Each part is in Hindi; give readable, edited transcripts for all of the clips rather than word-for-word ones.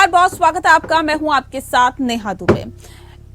नमस्कार, बहुत स्वागत है आपका। मैं हूं आपके साथ नेहा दुबे।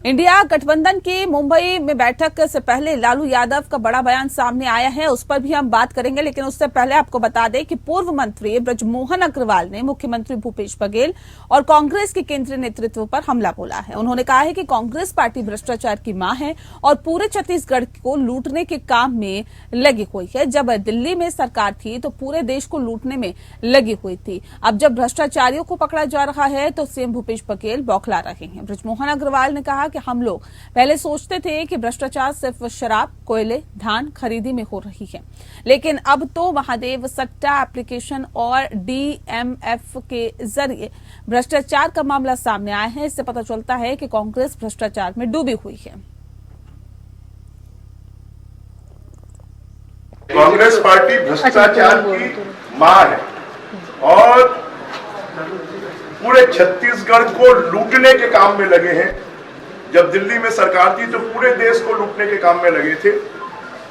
इंडिया गठबंधन की मुंबई में बैठक से पहले लालू यादव का बड़ा बयान सामने आया है, उस पर भी हम बात करेंगे। लेकिन उससे पहले आपको बता दें कि पूर्व मंत्री बृजमोहन अग्रवाल ने मुख्यमंत्री भूपेश बघेल और कांग्रेस के केंद्रीय नेतृत्व पर हमला बोला है। उन्होंने कहा है कि कांग्रेस पार्टी भ्रष्टाचार की मां है और पूरे छत्तीसगढ़ को लूटने के काम में लगी हुई है। जब दिल्ली में सरकार थी तो पूरे देश को लूटने में लगी हुई थी। अब जब भ्रष्टाचारियों को पकड़ा जा रहा है तो सीएम भूपेश बघेल बौखला रहे हैं। बृजमोहन अग्रवाल ने कहा कि हम लोग पहले सोचते थे कि भ्रष्टाचार सिर्फ शराब, कोयले, धान खरीदी में हो रही है, लेकिन अब तो महादेव सट्टा एप्लीकेशन और डीएमएफ के जरिए भ्रष्टाचार का मामला सामने आया है। इससे पता चलता है कि कांग्रेस भ्रष्टाचार में डूबी हुई है। कांग्रेस पार्टी भ्रष्टाचार की मां है और पूरे छत्तीसगढ़ को लूटने के काम में लगे हैं। जब दिल्ली में सरकार थी तो पूरे देश को लूटने के काम में लगे थे।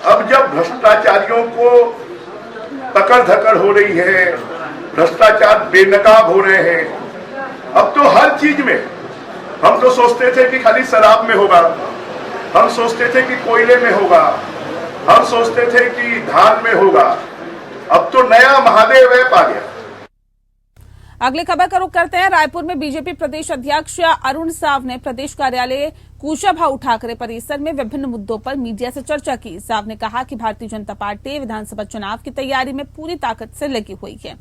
अब जब भ्रष्टाचारियों को पकड़ धकड़ हो रही है, भ्रष्टाचार बेनकाब हो रहे हैं, अब तो हर चीज में हम तो सोचते थे कि खाली शराब में होगा, हम सोचते थे कि कोयले में होगा, हम सोचते थे कि धान में होगा, अब तो नया महादेव ऐप आ गया। अगली खबर का रुख करते हैं। रायपुर में बीजेपी प्रदेश अध्यक्ष अरुण साव ने प्रदेश कार्यालय कुशाभाऊ ठाकरे परिसर में विभिन्न मुद्दों पर मीडिया से चर्चा की। साव ने कहा कि भारतीय जनता पार्टी विधानसभा चुनाव की तैयारी में पूरी ताकत से लगी हुई है।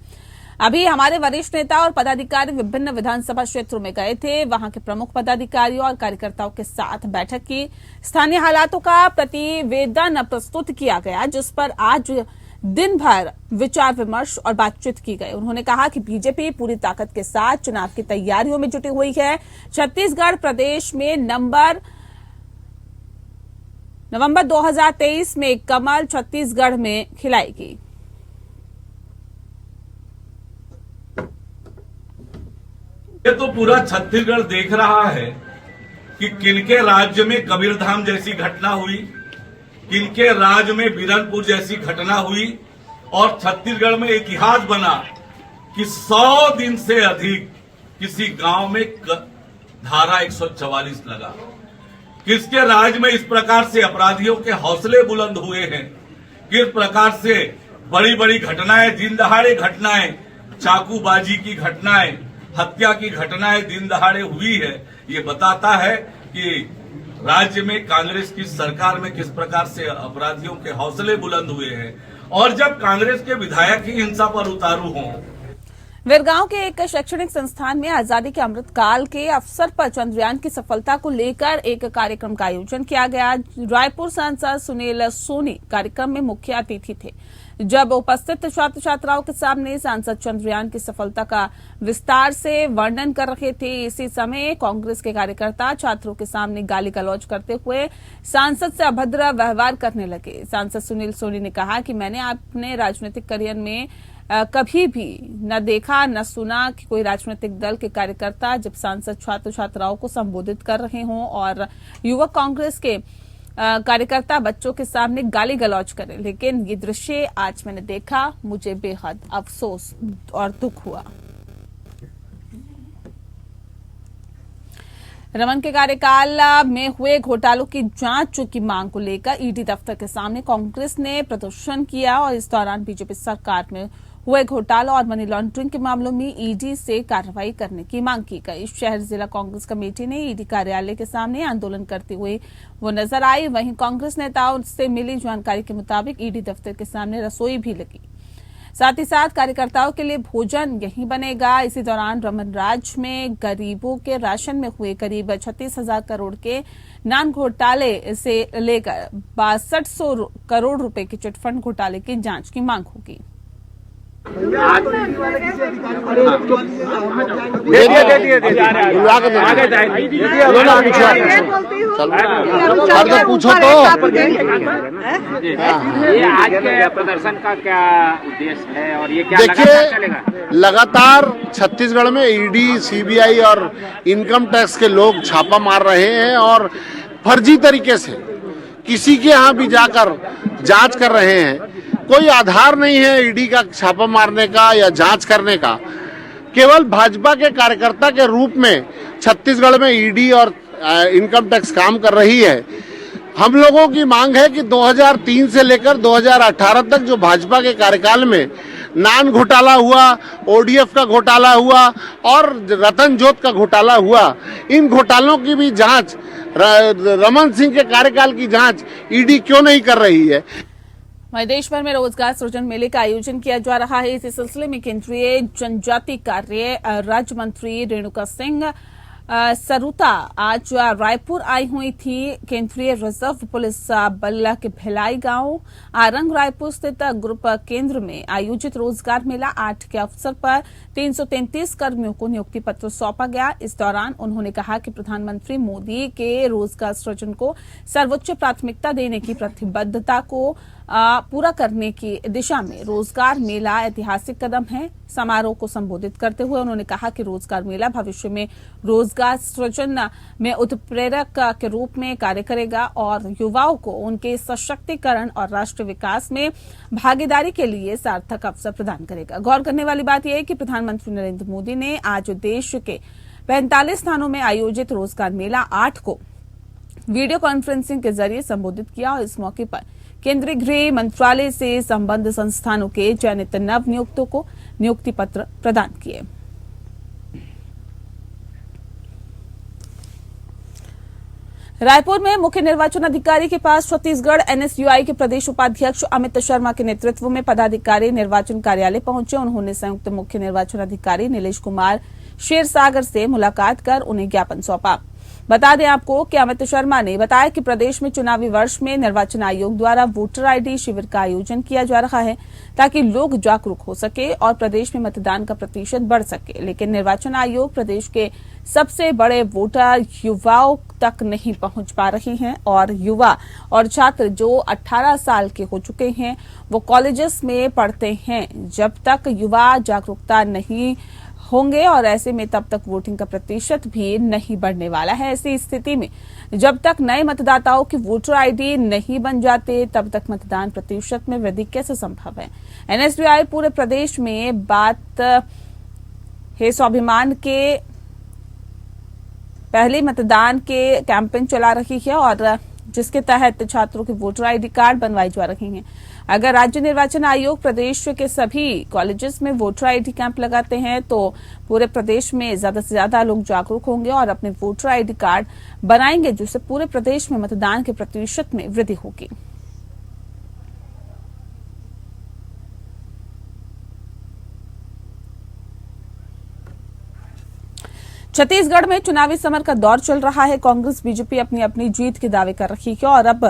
अभी हमारे वरिष्ठ नेता और पदाधिकारी विभिन्न विधानसभा क्षेत्रों में गए थे, वहां के प्रमुख पदाधिकारियों और कार्यकर्ताओं के साथ बैठक की। स्थानीय हालातों का प्रतिवेदन प्रस्तुत किया गया, जिस पर आज दिन भर विचार विमर्श और बातचीत की गई। उन्होंने कहा कि बीजेपी पूरी ताकत के साथ चुनाव की तैयारियों में जुटी हुई है। छत्तीसगढ़ प्रदेश में नवंबर 2023 में कमल छत्तीसगढ़ में खिलाएगी। ये तो पूरा छत्तीसगढ़ देख रहा है कि किनके राज्य में कबीरधाम जैसी घटना हुई, किनके राज्य में बीरनपुर जैसी घटना हुई और छत्तीसगढ़ में इतिहास बना कि 100 दिन से अधिक किसी गांव में धारा 144 लगा। किसके राज्य में इस प्रकार से अपराधियों के हौसले बुलंद हुए हैं, किस प्रकार से बड़ी बड़ी घटनाएं, दिन दहाड़े घटनाएं, चाकूबाजी की घटनाएं, हत्या की घटनाएं दिन दहाड़े हुई है। ये बताता है कि राज्य में कांग्रेस की सरकार में किस प्रकार से अपराधियों के हौसले बुलंद हुए हैं और जब कांग्रेस के विधायक ही हिंसा पर उतारू हों। वीरगांव के एक शैक्षणिक संस्थान में आजादी के अमृतकाल के अवसर पर चंद्रयान की सफलता को लेकर एक कार्यक्रम का आयोजन किया गया। रायपुर सांसद सुनील सोनी कार्यक्रम में मुख्य अतिथि थे। जब उपस्थित छात्र छात्राओं के सामने सांसद चंद्रयान की सफलता का विस्तार से वर्णन कर रहे थे, इसी समय कांग्रेस के कार्यकर्ता छात्रों के सामने गाली गलौज करते हुए सांसद से अभद्र व्यवहार करने लगे। सांसद सुनील सोनी ने कहा कि मैंने अपने राजनीतिक करियर में कभी भी न देखा न सुना कि कोई राजनीतिक दल के कार्यकर्ता जब सांसद छात्र छात्राओं को संबोधित कर रहे हों और युवक कांग्रेस के कार्यकर्ता बच्चों के सामने गाली गलौज करें। लेकिन ये दृश्य आज मैंने देखा, मुझे बेहद अफसोस और दुख हुआ। रमन के कार्यकाल में हुए घोटालों की जांच की मांग को लेकर ईडी दफ्तर के सामने कांग्रेस ने प्रदर्शन किया और इस दौरान बीजेपी सरकार में हुए घोटाला और मनी लॉन्ड्रिंग के मामलों में ईडी से कार्रवाई करने की मांग की गई। शहर जिला कांग्रेस कमेटी ने ईडी कार्यालय के सामने आंदोलन करती हुई वो नजर आई। वहीं कांग्रेस नेताओं से मिली जानकारी के मुताबिक ईडी दफ्तर के सामने रसोई भी लगी, साथ ही साथ कार्यकर्ताओं के लिए भोजन यहीं बनेगा। इसी दौरान रमन राज में गरीबों के राशन में हुए करीब 36,000 करोड़ के नान घोटाले से लेकर 6200 करोड़ रुपए के चिटफंड घोटाले की जांच की मांग होगी। पूछो तो ये आज के प्रदर्शन का क्या उद्देश्य है और ये क्या देखिए, लगातार छत्तीसगढ़ में ईडी, सीबीआई और इनकम टैक्स के लोग छापा मार रहे हैं और फर्जी तरीके से किसी के यहाँ भी जाकर जांच कर रहे हैं। कोई आधार नहीं है ईडी का छापा मारने का या जांच करने का। केवल भाजपा के कार्यकर्ता के रूप में छत्तीसगढ़ में ईडी और इनकम टैक्स काम कर रही है। हम लोगों की मांग है कि 2003 से लेकर 2018 तक जो भाजपा के कार्यकाल में नान घोटाला हुआ, ओडीएफ का घोटाला हुआ और रतन जोत का घोटाला हुआ, इन घोटालों की भी जांच, रमन सिंह के कार्यकाल की जांच ईडी क्यों नहीं कर रही है। वहीं देश भर में रोजगार सृजन मेले का आयोजन किया जा रहा है। इसी सिलसिले में केंद्रीय जनजाति कार्य राज्य मंत्री रेणुका सिंह सरूता आज रायपुर आई हुई थी। केंद्रीय रिजर्व पुलिस बल के भिलाई गांव आरंग रायपुर स्थित ग्रुप केंद्र में आयोजित रोजगार मेला 8 के अवसर पर 333 कर्मियों को नियुक्ति पत्र सौंपा गया। इस दौरान उन्होंने कहा कि प्रधानमंत्री मोदी के रोजगार सृजन को सर्वोच्च प्राथमिकता देने की प्रतिबद्धता को पूरा करने की दिशा में रोजगार मेला ऐतिहासिक कदम है। समारोह को संबोधित करते हुए उन्होंने कहा कि रोजगार मेला भविष्य में रोजगार सृजन में उत्प्रेरक के रूप में कार्य करेगा और युवाओं को उनके सशक्तिकरण और राष्ट्र विकास में भागीदारी के लिए सार्थक अवसर प्रदान करेगा। गौर करने वाली बात यह है कि प्रधानमंत्री नरेंद्र मोदी ने आज देश के 45 स्थानों में आयोजित रोजगार मेला 8 को वीडियो कॉन्फ्रेंसिंग के जरिए संबोधित किया और इस मौके पर केंद्रीय गृह मंत्रालय से संबद्ध संस्थानों के चयनित नव नियुक्तों को नियुक्ति पत्र प्रदान किए। रायपुर में मुख्य निर्वाचन अधिकारी के पास छत्तीसगढ़ एनएसयूआई के प्रदेश उपाध्यक्ष अमित शर्मा के नेतृत्व में पदाधिकारी निर्वाचन कार्यालय पहुंचे। उन्होंने संयुक्त मुख्य निर्वाचन अधिकारी नीलेश कुमार क्षीरसागर से मुलाकात कर उन्हें ज्ञापन सौंपा। बता दें आपको कि अमित शर्मा ने बताया कि प्रदेश में चुनावी वर्ष में निर्वाचन आयोग द्वारा वोटर आईडी शिविर का आयोजन किया जा रहा है ताकि लोग जागरूक हो सके और प्रदेश में मतदान का प्रतिशत बढ़ सके। लेकिन निर्वाचन आयोग प्रदेश के सबसे बड़े वोटर युवाओं तक नहीं पहुंच पा रहे हैं और युवा और छात्र जो 18 साल के हो चुके हैं वो कॉलेजेस में पढ़ते हैं। जब तक युवा जागरूकता नहीं होंगे और ऐसे में तब तक वोटिंग का प्रतिशत भी नहीं बढ़ने वाला है। ऐसी स्थिति में जब तक नए मतदाताओं की वोटर आईडी नहीं बन जाते तब तक मतदान प्रतिशत में वृद्धि कैसे संभव है। एनएसयूआई पूरे प्रदेश में बात है स्वाभिमान के पहले मतदान के कैंपेन चला रही है और जिसके तहत छात्रों के वोटर आईडी कार्ड बनवाई जा रही हैं। अगर राज्य निर्वाचन आयोग प्रदेश के सभी कॉलेजेस में वोटर आईडी कैंप लगाते हैं तो पूरे प्रदेश में ज्यादा से ज्यादा लोग जागरूक होंगे और अपने वोटर आईडी कार्ड बनाएंगे, जिससे पूरे प्रदेश में मतदान के प्रतिशत में वृद्धि होगी। छत्तीसगढ़ में चुनावी समर का दौर चल रहा है। कांग्रेस बीजेपी अपनी अपनी जीत के दावे कर रही है और अब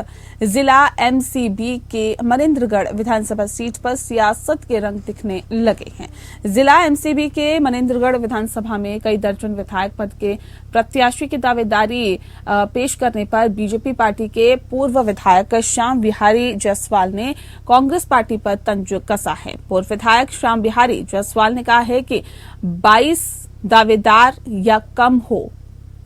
जिला एमसीबी के मनेन्द्रगढ़ विधानसभा सीट पर सियासत के रंग दिखने लगे हैं। जिला एमसीबी के मनेन्द्रगढ़ विधानसभा में कई दर्जन विधायक पद के प्रत्याशी की दावेदारी पेश करने पर बीजेपी पार्टी के पूर्व विधायक श्याम बिहारी जायसवाल ने कांग्रेस पार्टी पर तंज कसा है। पूर्व विधायक श्याम बिहारी जायसवाल ने कहा है कि 22 दावेदार या कम हो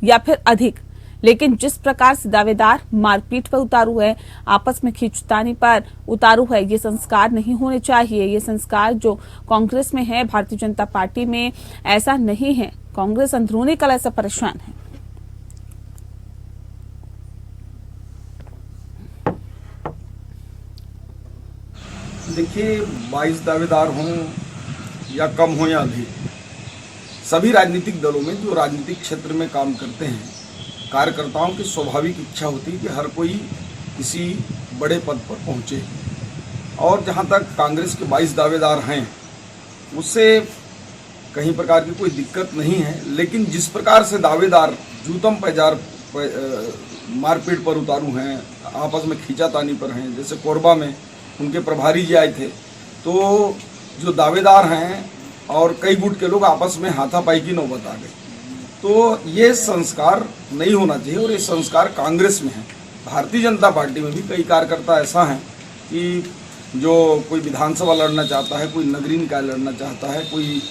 या फिर अधिक, लेकिन जिस प्रकार से दावेदार मारपीट पर उतारू है, आपस में खींचतानी पर उतारू है, ये संस्कार नहीं होने चाहिए। ये संस्कार जो कांग्रेस में है, भारतीय जनता पार्टी में ऐसा नहीं है। कांग्रेस अंदरूनी कलह से परेशान है। देखिए, 22 दावेदार हों या कम हो या अधिक, सभी राजनीतिक दलों में जो राजनीतिक क्षेत्र में काम करते हैं, कार्यकर्ताओं की स्वाभाविक इच्छा होती है कि हर कोई किसी बड़े पद पर पहुंचे। और जहां तक कांग्रेस के 22 दावेदार हैं, उससे कहीं प्रकार की कोई दिक्कत नहीं है। लेकिन जिस प्रकार से दावेदार जूतम पैजार मारपीट पर उतारू हैं, आपस में खींचातानी पर हैं, जैसे कोरबा में उनके प्रभारी जी आए थे, तो जो दावेदार हैं और कई गुट के लोग आपस में हाथापाई की नौबत आ गई। तो ये संस्कार नहीं होना चाहिए और ये संस्कार कांग्रेस में है। भारतीय जनता पार्टी में भी कई कार्यकर्ता ऐसा हैं कि जो कोई विधानसभा लड़ना चाहता है, कोई नगरीय निकाय लड़ना चाहता है, कोई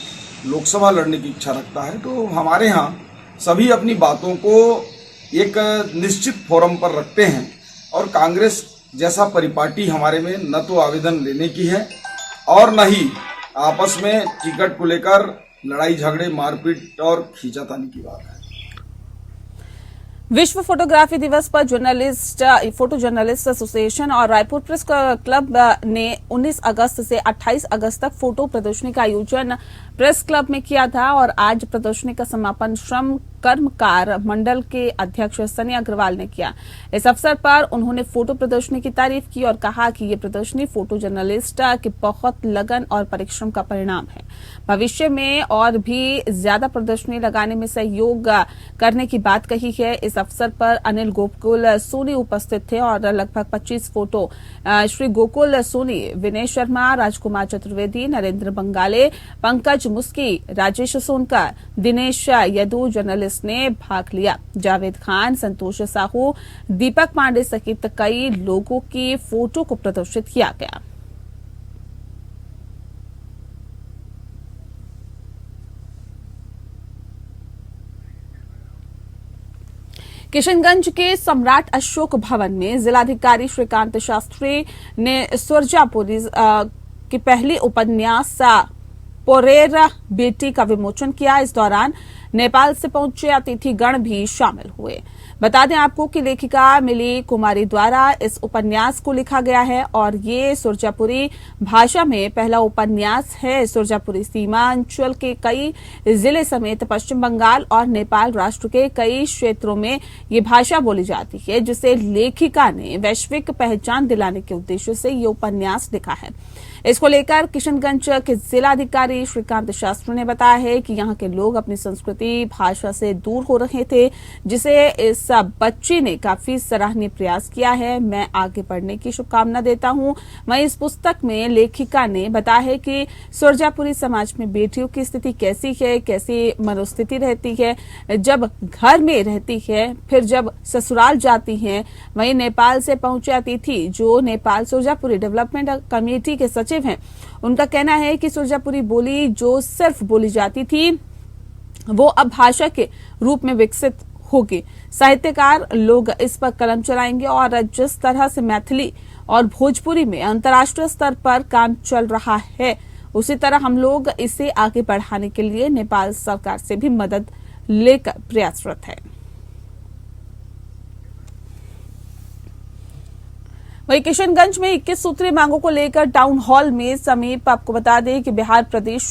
लोकसभा लड़ने की इच्छा रखता है। तो हमारे यहाँ सभी अपनी बातों को एक निश्चित फोरम पर रखते हैं और कांग्रेस जैसा परिपाटी हमारे में न तो आवेदन लेने की है और न ही आपस में टिकट को लेकर लड़ाई झगड़े मारपीट और खींचातानी की बात है। विश्व फोटोग्राफी दिवस पर फोटो जर्नलिस्ट एसोसिएशन और रायपुर प्रेस क्लब ने 19 अगस्त से 28 अगस्त तक फोटो प्रदर्शनी का आयोजन प्रेस क्लब में किया था और आज प्रदर्शनी का समापन श्रम कर्मकार मंडल के अध्यक्ष सनी अग्रवाल ने किया। इस अवसर पर उन्होंने फोटो प्रदर्शनी की तारीफ की और कहा कि ये प्रदर्शनी फोटो जर्नलिस्ट के बहुत लगन और परिश्रम का परिणाम है। भविष्य में और भी ज्यादा प्रदर्शनी लगाने में सहयोग करने की बात कही है। इस अवसर पर अनिल गोकुल सोनी उपस्थित थे और लगभग 25 फोटो श्री गोकुल सोनी, विनय शर्मा, राजकुमार चतुर्वेदी, नरेंद्र बंगाले, पंकज मुस्की, राजेश सोनकर, दिनेश यदू जर्नलिस्ट ने भाग लिया। जावेद खान, संतोष साहू, दीपक पांडे सहित कई लोगों की फोटो को प्रदर्शित किया गया। किशनगंज के सम्राट अशोक भवन में जिलाधिकारी श्रीकांत शास्त्री ने सुरजापुरी की पहली उपन्यास पोरेर बेटी का विमोचन किया। इस दौरान नेपाल से पहुंचे अतिथिगण भी शामिल हुए। बता दें आपको कि लेखिका मिली कुमारी द्वारा इस उपन्यास को लिखा गया है और ये सुरजापुरी भाषा में पहला उपन्यास है। सुरजापुरी सीमांचल के कई जिले समेत पश्चिम बंगाल और नेपाल राष्ट्र के कई क्षेत्रों में ये भाषा बोली जाती है, जिसे लेखिका ने वैश्विक पहचान दिलाने के उद्देश्य से ये उपन्यास लिखा है। इसको लेकर किशनगंज के जिलाधिकारी श्रीकांत शास्त्री ने बताया है कि यहाँ के लोग अपनी संस्कृति भाषा से दूर हो रहे थे, जिसे इस बच्ची ने काफी सराहनीय प्रयास किया है। मैं आगे बढ़ने की शुभकामना देता हूँ। वहीं इस पुस्तक में लेखिका ने बताया है कि सुरजापुरी समाज में बेटियों की स्थिति कैसी है, कैसी मनोस्थिति रहती है जब घर में रहती है, फिर जब ससुराल जाती है। वहीं नेपाल से पहुंचे अतिथि जो नेपाल सुरजापुरी डेवलपमेंट कमेटी के सचिव हैं, उनका कहना है कि सुरजापुरी बोली जो सिर्फ बोली जाती थी वो अब भाषा के रूप में विकसित होगी। साहित्यकार लोग इस पर कलम चलाएंगे और जिस तरह से मैथिली और भोजपुरी में अंतर्राष्ट्रीय स्तर पर काम चल रहा है, उसी तरह हम लोग इसे आगे बढ़ाने के लिए नेपाल सरकार से भी मदद लेकर प्रयासरत है। वहीं किशनगंज में 21 सूत्रीय मांगों को लेकर टाउन हॉल में समीप आपको बता दें कि बिहार प्रदेश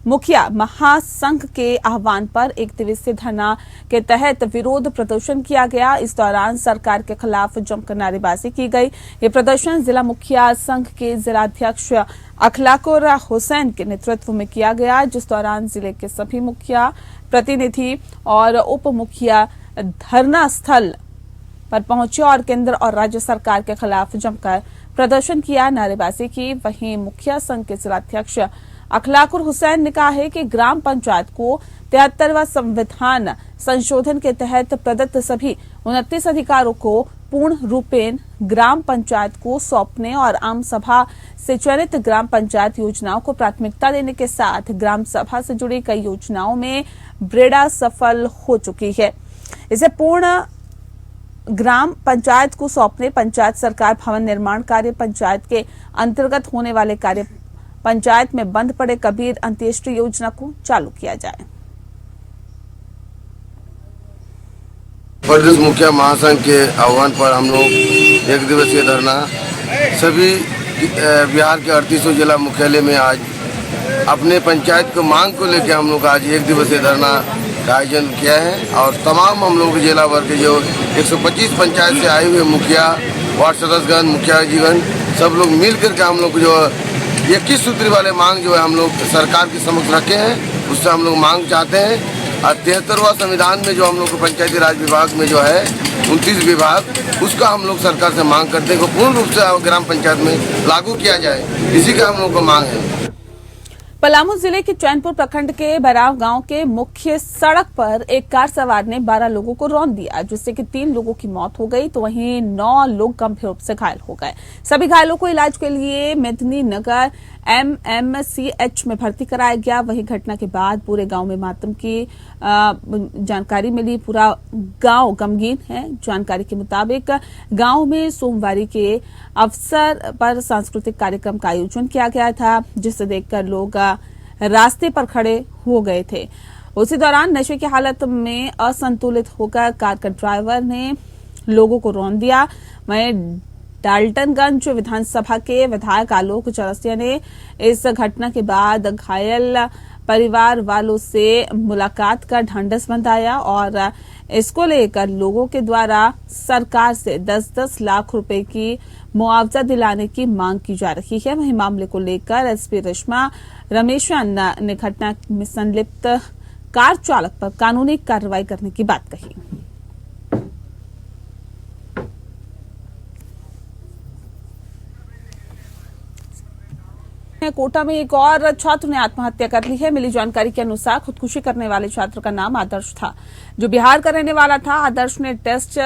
मुखिया महासंघ के आह्वान पर एक दिवसीय धरना के तहत विरोध प्रदर्शन किया गया। इस दौरान सरकार के खिलाफ जमकर नारेबाजी की गई। ये प्रदर्शन जिला मुखिया संघ के जिलाध्यक्ष अखलाकुर हुसैन के नेतृत्व में किया गया, जिस दौरान जिले के सभी मुखिया, प्रतिनिधि और उप मुखिया धरना स्थल पर पहुंचे और केंद्र और राज्य सरकार के खिलाफ जमकर प्रदर्शन किया, नारेबाजी की। वहीं मुखिया संघ के जिलाध्यक्ष अखलाकुर हुसैन ने कहा है कि ग्राम पंचायत को 73वां संविधान संशोधन के तहत प्रदत्त सभी 29 अधिकारों को पूर्ण रूपेण ग्राम पंचायत को सौंपने और आम सभा से चयनित ग्राम पंचायत योजनाओं को प्राथमिकता देने के साथ ग्राम सभा से जुड़ी कई योजनाओं में ब्रेडा सफल हो चुकी है। इसे पूर्ण ग्राम पंचायत को सौंपने, पंचायत सरकार भवन निर्माण कार्य, पंचायत के अंतर्गत होने वाले कार्य, पंचायत में बंद पड़े कबीर अंत्येष्टि योजना को चालू किया जाए। प्रदेश मुखिया महासंघ के आह्वान पर हम लोग एक दिवसीय धरना सभी बिहार के 38 जिला मुख्यालय में आज अपने पंचायत को मांग को लेकर हम लोग आज एक दिवसीय धरना का आयोजन किया है और तमाम हम लोग जिला वर्ग के जो 125 पंचायत से आए हुए मुखिया, वार्ड सदस्यगण, मुखिया जीगण सब लोग मिल करके हम लोग जो 21 सूत्री वाले मांग जो है हम लोग सरकार के समक्ष रखे हैं, उससे हम लोग मांग चाहते हैं। और 73वां संविधान में जो हम लोग को पंचायती राज विभाग में जो है 29 विभाग, उसका हम लोग सरकार से मांग करते हैं कि पूर्ण रूप से ग्राम पंचायत में लागू किया जाए, इसी का हम लोग को मांग है। पलामू जिले के चैनपुर प्रखंड के बराव गांव के मुख्य सड़क पर एक कार सवार ने 12 लोगों को रौंद दिया, जिससे कि 3 लोगों की मौत हो गई तो वहीं 9 लोग गंभीर रूप से घायल हो गए। सभी घायलों को इलाज के लिए मेदिनी नगर MMCH में भर्ती कराया गया। वहीं घटना के बाद पूरे गांव में मातम की जानकारी मिली। पूरा गांव गमगीन है। जानकारी के मुताबिक गांव में सोमवारी के अवसर पर सांस्कृतिक कार्यक्रम का आयोजन किया गया था, जिसे देखकर लोग रास्ते पर खड़े हो गए थे। उसी दौरान नशे की हालत में असंतुलित होकर कार का ड्राइवर ने लोगों को रौंद दिया। वहीं डाल्टनगंज विधानसभा के विधायक आलोक चौरसिया ने इस घटना के बाद घायल परिवार वालों से मुलाकात कर ढांढस बंधाया और इसको लेकर लोगों के द्वारा सरकार से 10-10 लाख रुपए की मुआवजा दिलाने की मांग की जा रही है। वहीं मामले को लेकर एसपी रेशमा रमेशन ने घटना में संलिप्त कार चालक पर कानूनी कार्रवाई करने की बात कही। कोटा में एक और छात्र ने आत्महत्या कर ली है। मिली जानकारी के अनुसार खुदकुशी करने वाले छात्र का नाम आदर्श था, जो बिहार का रहने वाला था। आदर्श ने टेस्ट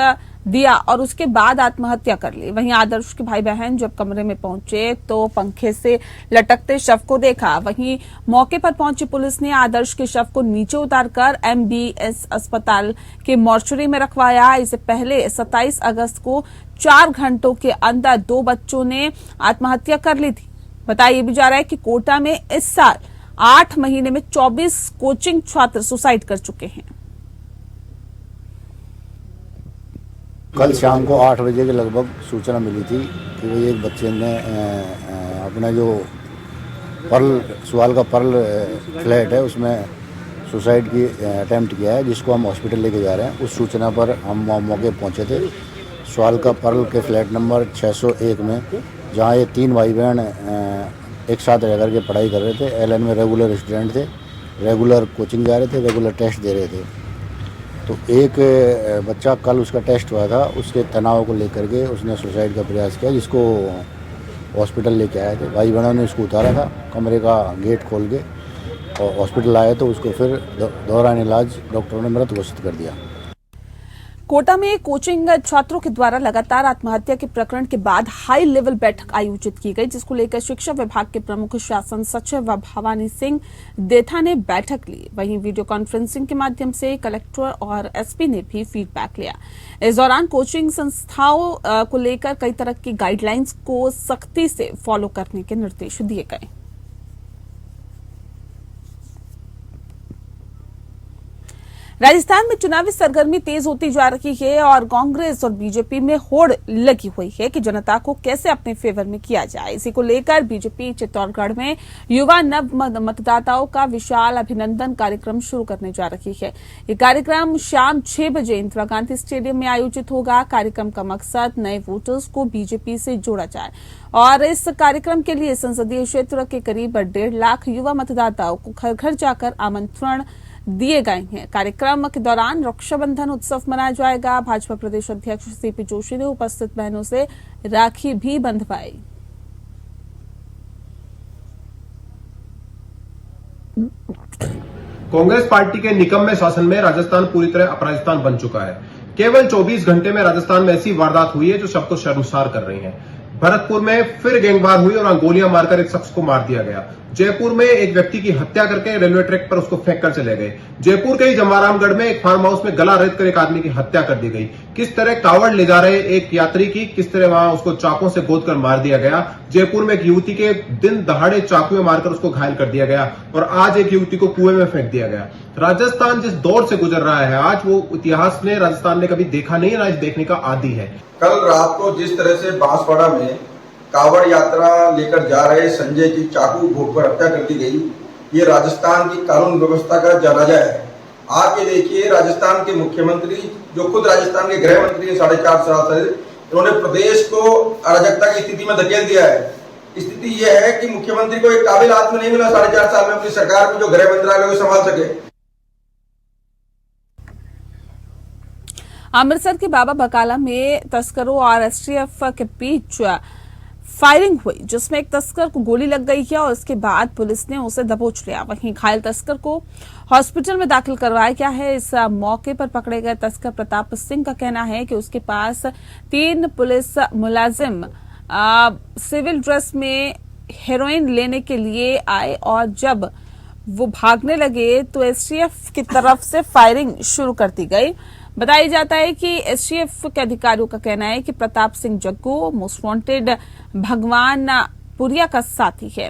दिया और उसके बाद आत्महत्या कर ली। वहीं आदर्श के भाई बहन जब कमरे में पहुंचे तो पंखे से लटकते शव को देखा। वहीं मौके पर पहुंची पुलिस ने आदर्श के शव को नीचे उतारकर MBS अस्पताल के मॉर्चरी में रखवाया। इससे पहले 27 अगस्त को 4 घंटों के अंदर 2 बच्चों ने आत्महत्या कर ली थी। बताया भी जा रहा है कि कोटा में इस साल 8 महीने में 24 कोचिंग छात्र सुसाइड कर चुके हैं। कल शाम को 8 बजे के लगभग सूचना मिली थी कि भाई एक बच्चे ने अपना जो सुवाल का पर्ल फ्लैट है उसमें सुसाइड की अटेम्प्ट किया है, जिसको हम हॉस्पिटल लेके जा रहे हैं। उस सूचना पर हम मौके पहुंचे थे। सुवाल का पर्ल के फ्लैट नंबर 601 में, जहाँ ये 3 भाई बहन एक साथ रह करके पढ़ाई कर रहे थे। LN में रेगुलर स्टूडेंट थे, रेगुलर कोचिंग जा रहे थे, रेगुलर टेस्ट दे रहे थे। तो एक बच्चा कल उसका टेस्ट हुआ था, उसके तनाव को लेकर के उसने सुसाइड का प्रयास किया, जिसको हॉस्पिटल लेके आए थे। भाई बहनों ने उसको उतारा था, कमरे का गेट खोल के, और हॉस्पिटल आए तो उसको फिर दौरान इलाज डॉक्टरों ने मृत घोषित कर दिया। कोटा में कोचिंग छात्रों के द्वारा लगातार आत्महत्या के प्रकरण के बाद हाई लेवल बैठक आयोजित की गई, जिसको लेकर शिक्षा विभाग के प्रमुख शासन सचिव भवानी सिंह देथा ने बैठक ली। वहीं वीडियो कॉन्फ्रेंसिंग के माध्यम से कलेक्टर और SP ने भी फीडबैक लिया। इस दौरान कोचिंग संस्थाओं को लेकर कई तरह की गाइडलाइंस को सख्ती से फॉलो करने के निर्देश दिए गए। राजस्थान में चुनावी सरगर्मी तेज होती जा रही है और कांग्रेस और बीजेपी में होड़ लगी हुई है कि जनता को कैसे अपने फेवर में किया जाए। इसी को लेकर बीजेपी चित्तौड़गढ़ में युवा नव मतदाताओं का विशाल अभिनंदन कार्यक्रम शुरू करने जा रही है। ये कार्यक्रम शाम 6 बजे इंदिरा गांधी स्टेडियम में आयोजित होगा। कार्यक्रम का मकसद नए वोटर्स को बीजेपी से जोड़ा जाए और इस कार्यक्रम के लिए संसदीय क्षेत्र के करीब 1.5 लाख युवा मतदाताओं को घर घर जाकर आमंत्रण दिए गए हैं। कार्यक्रम के दौरान रक्षाबंधन उत्सव मनाया जाएगा। भाजपा प्रदेश अध्यक्ष CP जोशी ने उपस्थित बहनों से राखी भी बंधवाई। कांग्रेस पार्टी के निकम्मे शासन में राजस्थान पूरी तरह अपराजिस्तान बन चुका है। केवल 24 घंटे में राजस्थान में ऐसी वारदात हुई है जो सबको शर्मसार कर रही है। भरतपुर में फिर गैंगवार हुई और गोलियां मारकर एक शख्स को मार दिया गया। जयपुर में एक व्यक्ति की हत्या करके रेलवे ट्रैक पर उसको फेंक कर चले गए। जयपुर के ही जमारामगढ़ में एक फार्म हाउस में गला रेत कर एक आदमी की हत्या कर दी गई। किस तरह कावड़ ले जा रहे एक यात्री की किस तरह वहां उसको चाकों से गोद कर मार दिया गया। जयपुर में एक युवती के दिन दहाड़े चाकू में मारकर उसको घायल कर दिया गया और आज एक युवती को कुएं में फेंक दिया गया। राजस्थान जिस दौर से गुजर रहा है आज, वो इतिहास में राजस्थान ने कभी देखा नहीं है, ना देखने का आदी है। कल रात को जिस तरह से बांसवाड़ा में कावड़ यात्रा लेकर जा रहे संजय की चाकू घोंपकर हत्या कर दी गई, ये राजस्थान की कानून व्यवस्था का जनाजा है। आप ये देखिए, राजस्थान के मुख्यमंत्री जो खुद राजस्थान के गृह मंत्री हैं 4.5 साल से, उन्होंने प्रदेश को अराजकता की स्थिति में धकेल दिया है। स्थिति यह है कि मुख्यमंत्री को एक काबिल आदमी नहीं मिला 4.5 साल में अपनी सरकार में जो गृह मंत्रालय को संभाल सके। अमृतसर के बाबा बकाला में तस्करों और STF के बीच फायरिंग हुई, जिसमें एक तस्कर को गोली लग गई है और इसके बाद पुलिस ने उसे दबोच लिया। वहीं घायल तस्कर को हॉस्पिटल में दाखिल करवाया गया है। इस मौके पर पकड़े गए तस्कर प्रताप सिंह का कहना है कि उसके पास 3 पुलिस मुलाजिम सिविल ड्रेस में हेरोइन लेने के लिए आए और जब वो भागने लगे तो STF की तरफ से फायरिंग शुरू कर दी गई। बताया जाता है कि STF के अधिकारियों का कहना है कि प्रताप सिंह जग्गू मोस्ट वांटेड भगवान पुरिया का साथी है।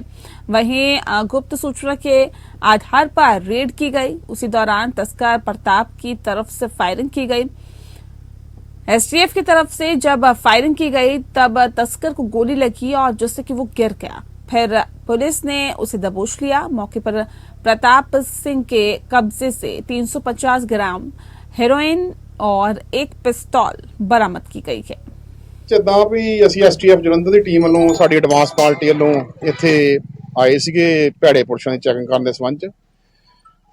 वहीं गुप्त सूचना के आधार पर रेड की गई। उसी दौरान तस्कर प्रताप की तरफ से फायरिंग की गई। एसटीएफ की तरफ से जब फायरिंग की गई तब तस्कर को गोली लगी और जिससे कि वो गिर गया। फिर पुलिस ने उसे दबोच लिया। मौके पर प्रताप सिंह के कब्जे से 350 ग्राम हेरोइन और एक पिस्तौल बरामद की गई है। ਜਿੱਦਾਂ ਵੀ ਅਸੀਂ ਐਸਟੀਐਫ ਜਲੰਧਰ ਦੀ ਟੀਮ ਵੱਲੋਂ ਸਾਡੀ ਐਡਵਾਂਸ ਪਾਰਟੀ ਵੱਲੋਂ ਇੱਥੇ ਆਏ ਸੀਗੇ ਭੈੜੇ ਪੁਰਸ਼ਾਂ ਦੀ ਚੈਕਿੰਗ ਕਰਨ ਦੇ ਸੰਬੰਧ 'ਚ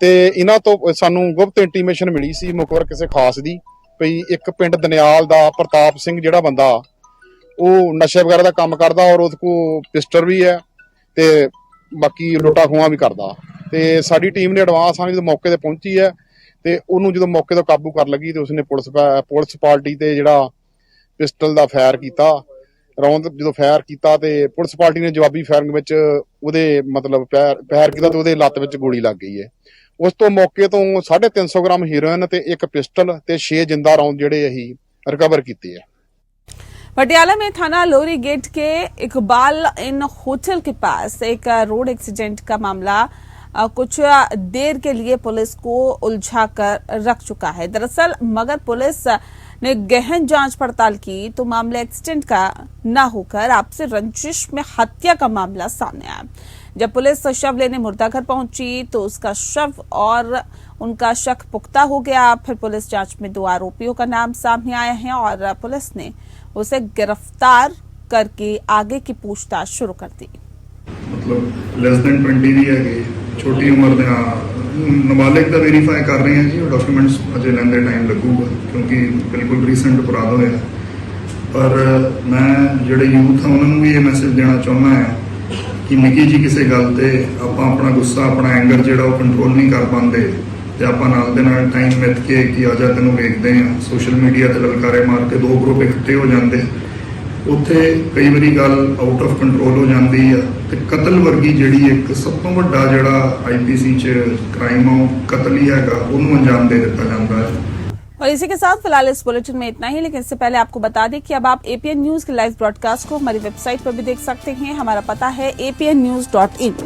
ਤੇ ਇਹਨਾਂ ਤੋਂ ਸਾਨੂੰ ਗੁਪਤ ਇੰਟੀਮੇਸ਼ਨ ਮਿਲੀ ਸੀ ਮੁਖਬਰ ਕਿਸੇ ਖਾਸ ਦੀ ਵੀ ਇੱਕ ਪਿੰਡ ਦਨਿਆਲ ਦਾ ਪ੍ਰਤਾਪ ਸਿੰਘ ਜਿਹੜਾ ਬੰਦਾ ਉਹ ਨਸ਼ੇ ਵਗੈਰਾ ਦਾ ਕੰਮ ਕਰਦਾ ਔਰ ਉਹਦੇ ਕੋਲ ਪਿਸਟਲ ਵੀ ਹੈ ਤੇ ਬਾਕੀ ਲੁੱਟਾ ਖੋਹਾਂ ਵੀ ਕਰਦਾ ਤੇ ਸਾਡੀ ਟੀਮ ਨੇ ਐਡਵਾਂਸ ਆਣ ਜਦੋਂ ਮੌਕੇ ਤੇ ਪਹੁੰਚੀ ਹੈ ਤੇ ਉਹਨੂੰ ਜਦੋਂ ਮੌਕੇ ਤੋਂ ਕਾਬੂ ਕਰ ਲੱਗੀ ਤੇ ਉਸਨੇ ਪੁਲਿਸ ਪਾਰਟੀ ਤੇ ਜਿਹੜਾ ਪਿਸਟਲ ਦਾ ਫਾਇਰ ਕੀਤਾ ਰੌਂਦ ਜਦੋਂ ਫਾਇਰ ਕੀਤਾ ਤੇ ਪੁਲਿਸ ਪਾਰਟੀ ਨੇ ਜਵਾਬੀ ਫਾਇਰਿੰਗ ਵਿੱਚ ਉਹਦੇ ਮਤਲਬ ਫਾਇਰ ਕੀਤਾ ਤੇ ਉਹਦੇ ਲੱਤ ਵਿੱਚ ਗੋਲੀ ਲੱਗ ਗਈ ਹੈ। ਉਸ ਤੋਂ ਮੌਕੇ ਤੋਂ 350 ਗ੍ਰਾਮ ਹੀਰੋਇਨ ਤੇ ਇੱਕ ਪਿਸਟਲ ਤੇ 6 ਜਿੰਦਾ ਰੌਂਦ ਜਿਹੜੇ ਅਸੀਂ ਰਿਕਵਰ ਕੀਤੇ ਹੈ। पटियाला में थाना लोरी गेट के इकबाल इन होटल के पास एक रोड एक्सीडेंट का मामला कुछ देर के लिए पुलिस को उलझाकर रख चुका है। दरअसल मगर पुलिस ने गहन जांच पड़ताल की तो मामले एक्सीडेंट का न होकर आपसी रंजिश में हत्या का मामला सामने आया। जब पुलिस शव लेने मुर्दाघर पहुंची तो उसका शव और उनका शक पुख्ता हो गया। फिर पुलिस जांच में 2 आरोपियों का नाम सामने आया है और पुलिस ने उसे गिरफ्तार करके आगे की पूछताछ शुरू कर दी। मतलब लेस देन 20 भी है छोटी उम्र ਦੇ ਨਾਬਾਲਿਗ ਦਾ ਵੈਰੀਫਾਈ ਕਰ ਰਹੇ ਹਾਂ ਜੀ। ਡਾਕੂਮੈਂਟਸ ਅਜੇ ਲੈਂਦੇ ਟਾਈਮ ਲੱਗੂਗਾ ਕਿਉਂਕਿ ਬਿਲਕੁਲ ਰੀਸੈਂਟ ਅਪਰਾਧ ਹੋਇਆ। ਪਰ ਮੈਂ ਜਿਹੜੇ ਯੂਥ ਆ ਉਹਨਾਂ ਨੂੰ ਵੀ ਇਹ ਮੈਸੇਜ ਦੇਣਾ ਚਾਹੁੰਦਾ ਹਾਂ ਕਿ ਨਿੱਕੀ ਜੀ ਕਿਸੇ ਗੱਲ ਤੇ ਆਪਾਂ ਆਪਣਾ ਗੁੱਸਾ ਆਪਣਾ ਐਂਗਰ ਜਿਹੜਾ ਉਹ ਕੰਟਰੋਲ ਨਹੀਂ ਕਰ ਪਾਉਂਦੇ ਤੇ ਆਪਾਂ ਨਾਲ ਦੇ ਨਾਲ ਟਾਈਮ ਮਿੱਥ ਕੇ ਕਿ ਆ ਜਾ ਤੈਨੂੰ ਵੇਖਦੇ ਆ ਸੋਸ਼ਲ ਮੀਡੀਆ ਤੇ ਲਲਕਾਰੇ ਮਾਰ ਕੇ 2 ਗਰੁੱਪ ਇਕੱਠੇ ਹੋ ਜਾਂਦੇ ਉੱਥੇ ਕਈ ਵਾਰੀ ਗੱਲ ਆਊਟ ਆਫ ਕੰਟਰੋਲ ਹੋ ਜਾਂਦੀ ਆ ਤੇ ਕਤਲ ਵਰਗੀ ਜਿਹੜੀ ਇੱਕ ਸਭ ਤੋਂ ਵੱਡਾ ਜਿਹੜਾ ਆਈਪੀਸੀ 'ਚ ਕ੍ਰਾਈਮ ਆ ਉਹ ਕਤਲ ਹੀ ਹੈਗਾ ਉਹਨੂੰ ਅੰਜਾਮ ਦੇ ਦਿੱਤਾ ਜਾਂਦਾ ਹੈ। और इसी के साथ फिलहाल इस बुलेटिन में इतना ही, लेकिन इससे पहले आपको बता दें कि अब आप एपीएन न्यूज के लाइव ब्रॉडकास्ट को हमारी वेबसाइट पर भी देख सकते हैं। हमारा पता है apnnews.in।